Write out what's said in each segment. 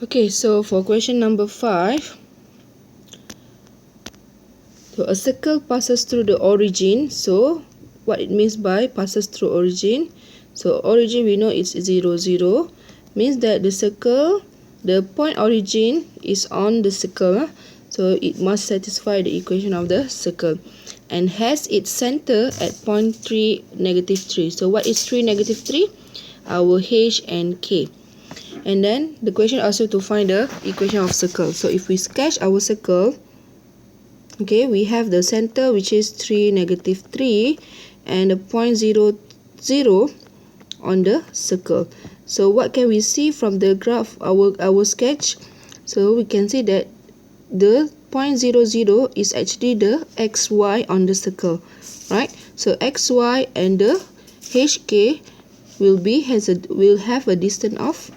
Okay, so for question number 5, so a circle passes through the origin. So what it means by passes through origin? So origin we know it's 0, 0. Means that the circle, the point origin is on the circle. So it must satisfy the equation of the circle. And has its center at point 3, negative 3. So what is 3, negative 3? Our H and K. And then the question also to find the equation of circle. So if we sketch our circle, okay, we have the center which is 3, negative 3 and the point 0, 0 on the circle. So what can we see from the graph, our sketch? So we can see that the point 0, 0 is actually the xy on the circle, right? So xy and the hk will have a distance of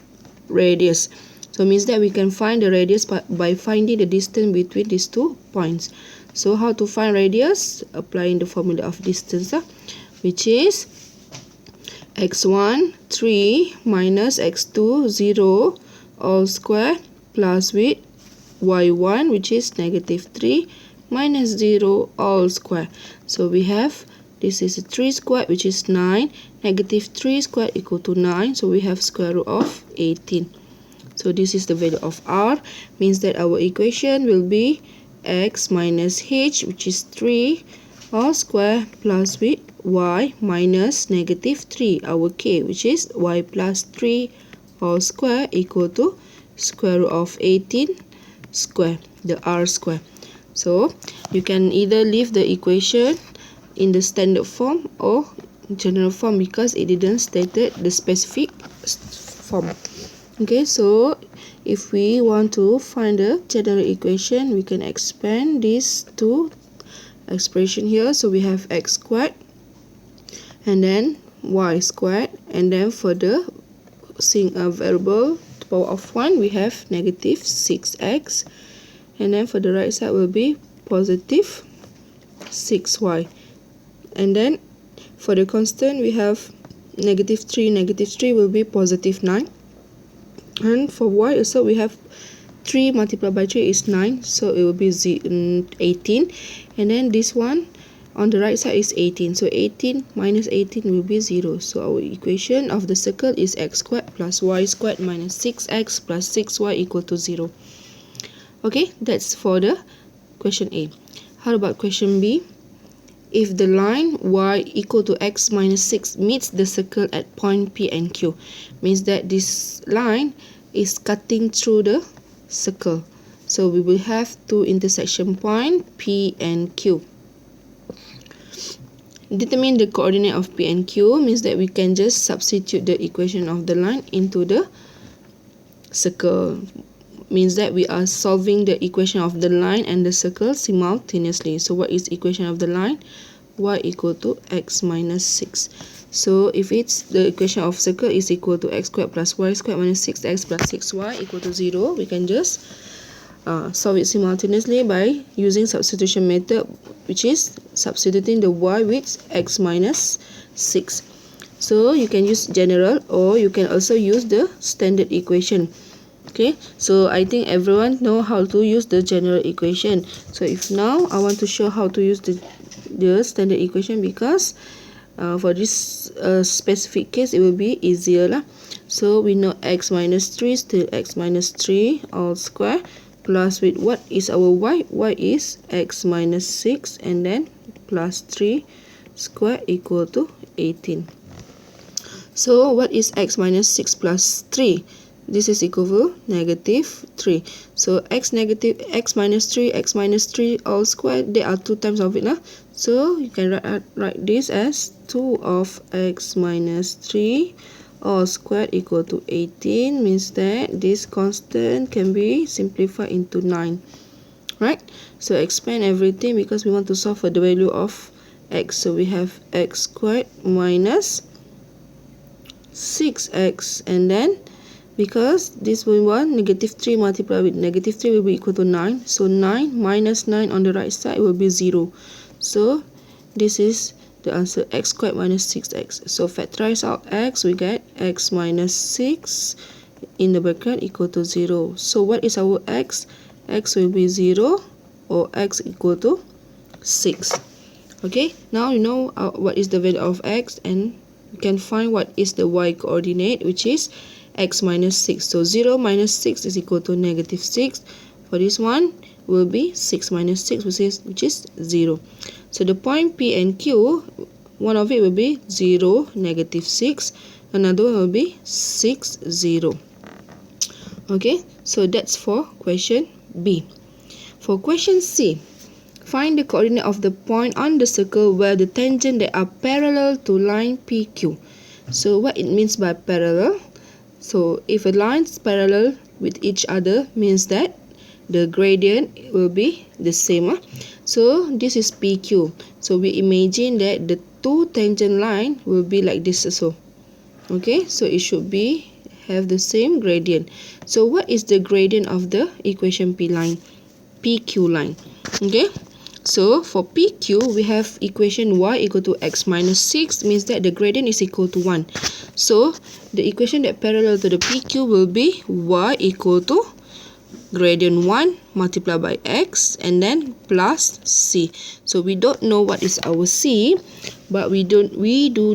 radius. So means that we can find the radius by finding the distance between these 2 points. So how to find radius? Applying the formula of distance, which is x1 3 minus x2 0 all square plus with y1 which is negative 3 minus 0 all square. So we have this is 3 squared which is 9, negative 3 squared equal to 9, so we have square root of 18. So this is the value of r, means that our equation will be x minus h which is 3 all square plus with y minus negative 3, our k, which is y plus 3 all square equal to square root of 18 square, the r square. So you can either leave the equation in the standard form or general form because it didn't stated the specific form. Okay, so if we want to find the general equation, we can expand these two expression here. So we have x squared and then y squared, and then for the variable to power of 1 we have negative 6x, and then for the right side will be positive 6y, and then for the constant we have negative 3 will be positive 9, and for y also we have 3 multiplied by 3 is 9, so it will be 18, and then this one on the right side is 18, so 18 minus 18 will be 0. So our equation of the circle is x squared plus y squared minus 6x plus 6y equal to 0. Okay, that's for the question A. How about question B? If the line y equal to x minus 6 meets the circle at point P and Q, means that this line is cutting through the circle. So we will have two intersection point P and Q. Determine the coordinate of P and Q, means that we can just substitute the equation of the line into the circle. Means that we are solving the equation of the line and the circle simultaneously. So what is equation of the line? Y equal to x minus 6. So if it's the equation of circle is equal to x squared plus y squared minus 6x plus 6y equal to 0, we can just solve it simultaneously by using substitution method, which is substituting the y with x minus 6. So you can use general or you can also use the standard equation. Okay, so I think everyone know how to use the general equation. So if now I want to show how to use the standard equation, because for this specific case it will be easier lah. So we know x minus 3 still x minus 3 all square plus with what is our y? Y is x minus 6 and then plus 3 square equal to 18. So what is x minus 6 plus 3? This is equal to negative 3. So x minus 3 all square, there are 2 times of it. So you can write this as 2 of x minus 3 all squared equal to 18, means that this constant can be simplified into 9. Right? So expand everything because we want to solve for the value of x. So we have x squared minus 6x, and then because this one negative 3 multiplied with negative 3 will be equal to 9. So 9 minus 9 on the right side will be 0. So this is the answer, x squared minus 6x. So factorize out x, we get x minus 6 in the bracket equal to 0. So what is our x? X will be 0 or x equal to 6. Okay, now you know what is the value of x, and you can find what is the y coordinate, which is x minus 6. So 0 minus 6 is equal to negative 6. For this one will be 6 minus 6, which is 0. So the point P and Q, one of it will be 0, negative 6. Another one will be 6, 0. Okay, so that's for question B. For question C, find the coordinate of the point on the circle where the tangent that are parallel to line PQ. So what it means by parallel? So if a line is parallel with each other, means that the gradient will be the same. So this is PQ. So we imagine that the two tangent line will be like this also. Okay, so it should be have the same gradient. So what is the gradient of the equation P line? PQ line. Okay, so for PQ we have equation y equal to x minus 6, means that the gradient is equal to 1. So the equation that parallel to the PQ will be y equal to gradient 1 multiplied by x and then plus c. So we don't know what is our c, but we do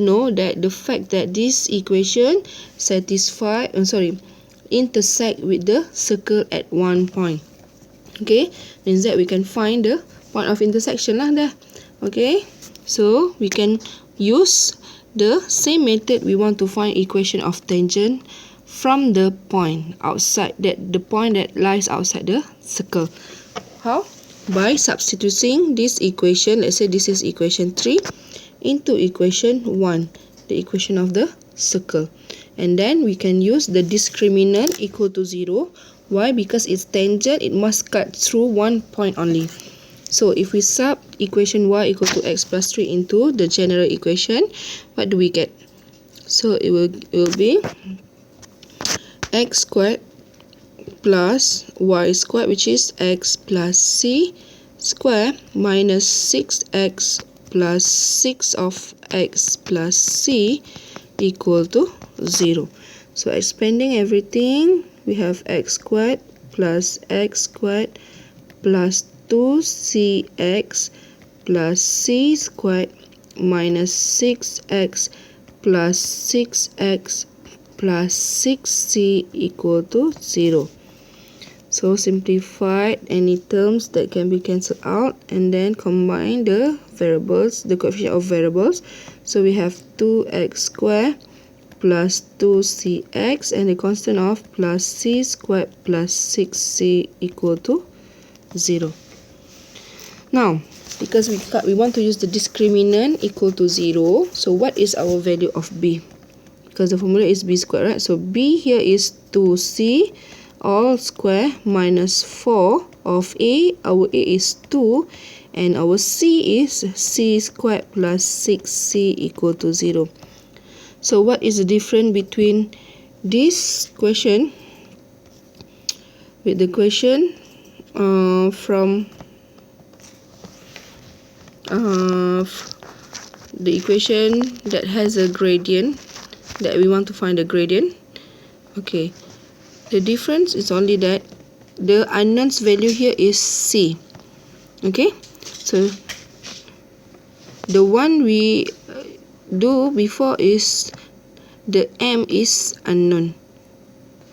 know that the fact that this equation intersect with the circle at one point. Okay, means that we can find the point of intersection lah there. Okay, so we can use the same method. We want to find equation of tangent from the point outside, the point that lies outside the circle. How? By substituting this equation, let's say this is equation 3, into equation 1, the equation of the circle. And then we can use the discriminant equal to 0. Why? Because it's tangent, it must cut through one point only. So if we sub equation y equal to x plus 3 into the general equation, what do we get? So it will be x squared plus y squared, which is x plus c squared minus 6x plus 6 of x plus c equal to 0. So expanding everything, we have x squared plus x squared plus 2cx plus c squared minus 6x plus 6x plus 6c equal to 0. So simplify any terms that can be cancelled out and then combine the variables, the coefficient of variables. So we have 2x squared plus 2cx and the constant of plus c squared plus 6c equal to 0. Now, because we want to use the discriminant equal to 0, so what is our value of b? Because the formula is b squared, right? So b here is 2c all square minus 4 of a. Our a is 2 and our c is c squared plus 6c equal to 0. So what is the difference between this question with the question from the equation that has a gradient, that we want to find the gradient? Okay, the difference is only that the unknown's value here is c. Okay, so the one we do before is the m is unknown.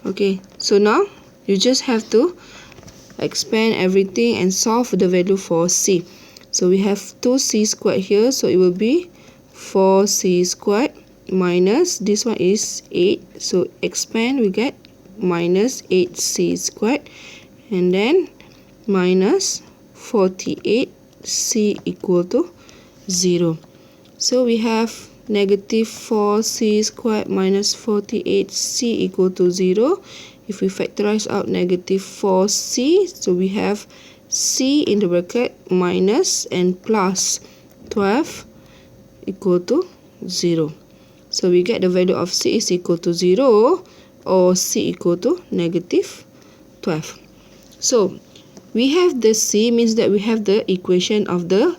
Okay, so now you just have to expand everything and solve the value for c. So we have 2c squared here, so it will be 4c squared minus, this one is 8, so expand, we get minus 8c squared and then minus 48c equal to 0. So we have negative 4c squared minus 48c equal to 0. If we factorize out negative 4c, so we have c in the bracket minus and plus 12 equal to 0. So we get the value of c is equal to 0 or c equal to negative 12. So we have the c, means that we have the equation of the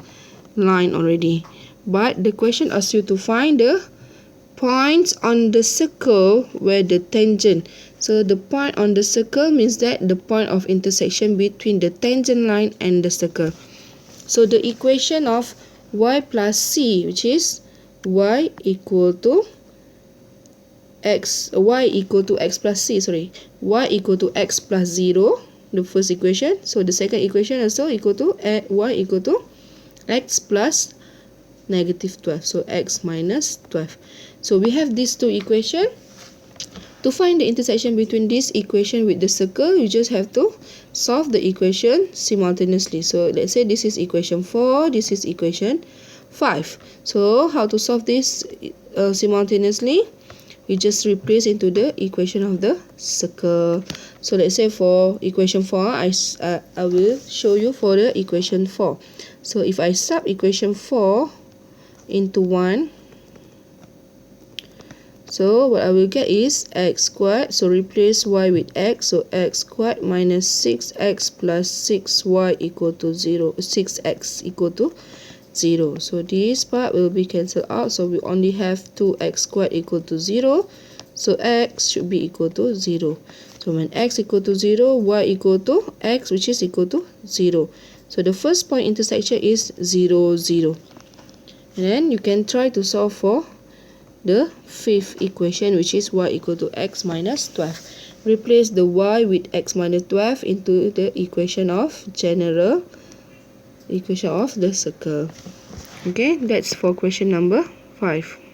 line already. But the question asks you to find the points on the circle where the tangent. So the point on the circle means that the point of intersection between the tangent line and the circle. So the equation of y plus c, which is y equal to x plus c, y equal to x plus 0, the first equation. So the second equation also equal to y equal to x plus negative 12, so x minus 12. So we have these two equations. To find the intersection between this equation with the circle, you just have to solve the equation simultaneously. So let's say this is equation 4, this is equation 5. So how to solve this simultaneously? We just replace into the equation of the circle. So let's say for equation 4, I will show you for the equation 4. So if I sub equation 4 into 1, so what I will get is x squared. So replace y with x. So x squared minus 6x plus 6y equal to 0. 6x equal to 0. So this part will be cancelled out. So we only have 2x squared equal to 0. So x should be equal to 0. So when x equal to 0, y equal to x, which is equal to 0. So the first point intersection is 0, 0. And then you can try to solve for the fifth equation, which is y equal to x minus 12. Replace the y with x minus 12 into the equation of general, equation of the circle. Okay, that's for question number 5.